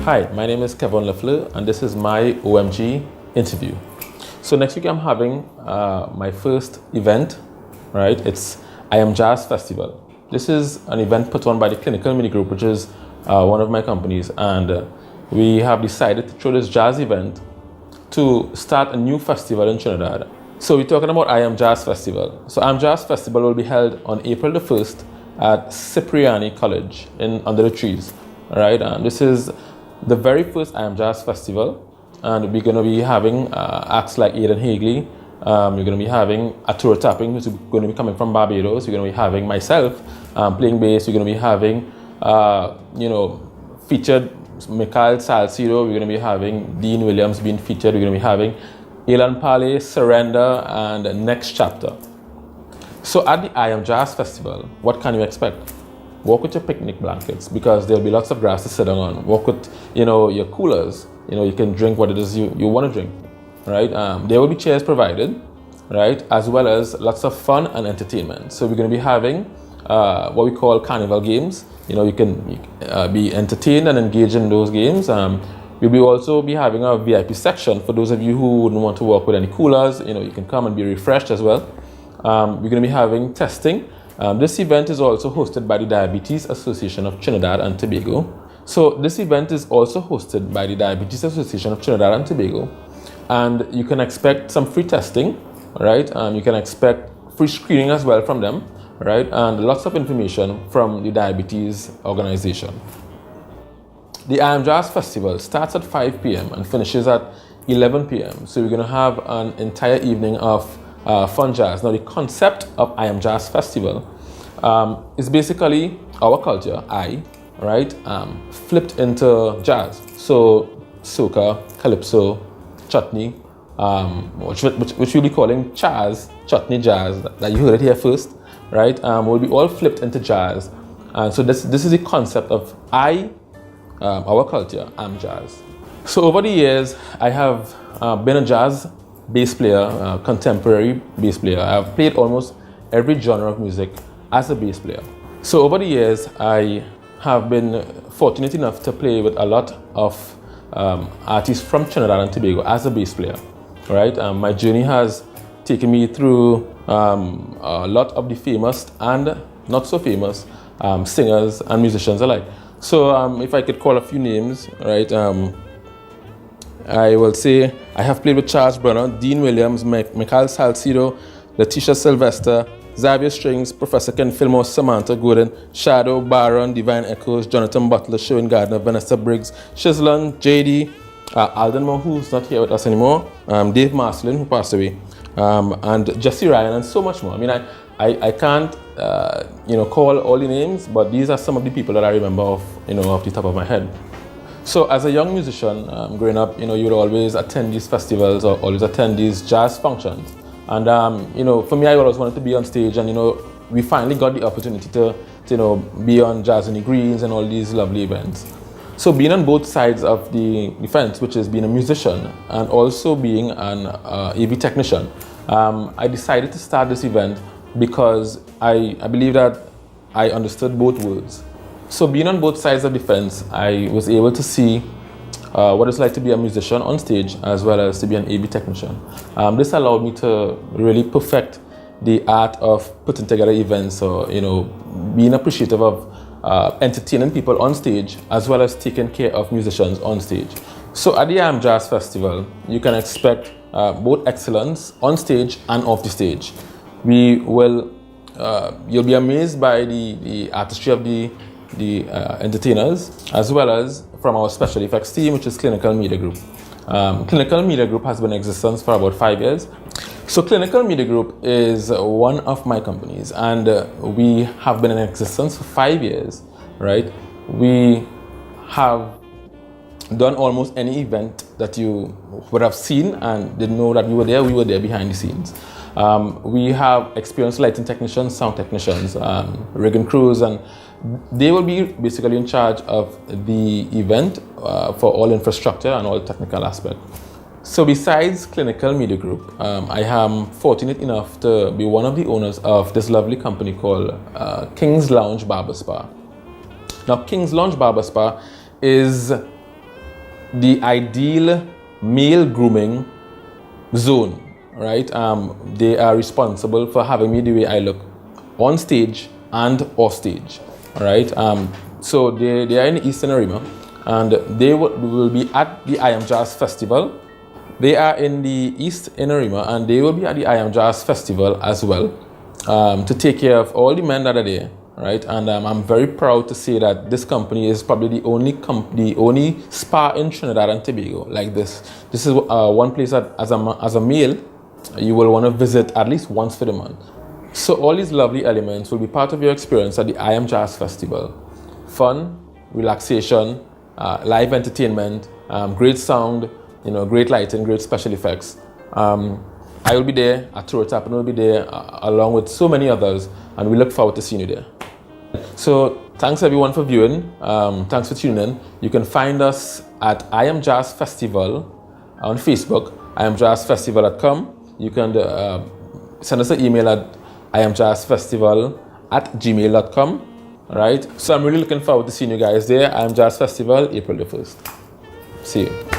Hi, my name is Kevon La Fleur, and this is my OMG interview. So next week I'm having my first event, right? It's I Am Jazz Festival. This is an event put on by the Clinical Media Group, which is one of my companies, and we have decided to throw this jazz event to start a new festival in Trinidad. So we're talking about I Am Jazz Festival. So I Am Jazz Festival will be held on April the 1st at Cipriani College under the trees. All right, this is the very first I Am Jazz Festival, and we're going to be having acts like Aidan Hagley. You're going to be having Arturo Tappin, who's going to be coming from Barbados. You're going to be having myself playing bass. You're going to be having, featured Mikhail Salcido. We're going to be having Dean Williams being featured. We're going to be having Ilan Pale, Surrender, and Next Chapter. So at the I Am Jazz Festival, what can you expect? Walk with your picnic blankets, because there'll be lots of grass to sit down on. Walk with, your coolers. You can drink what it is you want to drink, right? There will be chairs provided, right? As well as lots of fun and entertainment. So we're going to be having what we call carnival games. You can be entertained and engage in those games. We'll also be having a VIP section for those of you who wouldn't want to walk with any coolers. You can come and be refreshed as well. We're going to be having testing. This event is also hosted by the Diabetes Association of Trinidad and Tobago. So this event is also hosted by the Diabetes Association of Trinidad and Tobago. And you can expect some free testing, right? You can expect free screening as well from them, right? And lots of information from the Diabetes Organization. The I Am Jazz Festival starts at 5 p.m. and finishes at 11 p.m. So we're going to have an entire evening of fun jazz. Now the concept of I Am Jazz Festival is basically our culture, flipped into jazz. So soca, calypso, chutney, which we'll be calling Chaz, chutney jazz, that you heard it here first, right? Will be all flipped into jazz. And so this is the concept of our culture, I'm jazz. So over the years, I have been a jazz bass player, contemporary bass player. I've played almost every genre of music as a bass player. So over the years, I have been fortunate enough to play with a lot of artists from Trinidad and Tobago as a bass player, right? My journey has taken me through a lot of the famous and not so famous singers and musicians alike. So if I could call a few names, right? I will say I have played with Charles Brunner, Dean Williams, Mikhail Salcido, Letitia Sylvester, Xavier Strings, Professor Ken Fillmore, Samantha Gordon, Shadow, Baron, Divine Echoes, Jonathan Butler, Sherwin Gardner, Vanessa Briggs, Shizlon, JD, Alden Moore, who's not here with us anymore, Dave Marcelin, who passed away, and Jesse Ryan, and so much more. I mean, I can't call all the names, but these are some of the people that I remember off the top of my head. So as a young musician, growing up, you would always attend these festivals or always attend these jazz functions. And, for me, I always wanted to be on stage, and, we finally got the opportunity to be on Jazz in the Greens and all these lovely events. So being on both sides of the fence, which is being a musician and also being an AV technician, I decided to start this event because I believe that I understood both worlds. So being on both sides of the fence, I was able to see what it's like to be a musician on stage as well as to be an AV technician. This allowed me to really perfect the art of putting together events, or being appreciative of entertaining people on stage as well as taking care of musicians on stage. So at the I Am Jazz Festival, you can expect both excellence on stage and off the stage. You'll be amazed by the artistry of the entertainers, as well as from our special effects team, which is Clinical Media Group. Clinical Media Group has been in existence for about 5 years. So Clinical Media Group is one of my companies, and we have been in existence for 5 years, right? We have done almost any event that you would have seen and didn't know that we were there behind the scenes. We have experienced lighting technicians, sound technicians, rigging crews, and they will be basically in charge of the event for all infrastructure and all technical aspects. So besides Clinical Media Group, I am fortunate enough to be one of the owners of this lovely company called King's Lounge Barber Spa. Now, King's Lounge Barber Spa is the ideal male grooming zone, right? They are responsible for having me the way I look on stage and off stage, all right? So they are in the Eastern Arima, and they will be at the I Am Jazz Festival. They are in the East Arima, and they will be at the I Am Jazz Festival as well, to take care of all the men that are there, right? And I'm very proud to say that this company is probably the only spa in Trinidad and Tobago like this. This is one place that, as a male, you will want to visit at least once for the month. So all these lovely elements will be part of your experience at the I Am Jazz Festival. Fun, relaxation, live entertainment, great sound, great lighting, great special effects. I will be there, Arturo Tappin will be there, along with so many others, and we look forward to seeing you there. So thanks everyone for viewing. Thanks for tuning in. You can find us at I Am Jazz Festival on Facebook, iamjazzfestival.com. You can send us an email at iamjazzfestival@gmail.com. All right. So I'm really looking forward to seeing you guys there. I Am Jazz Festival, April the 1st. See you.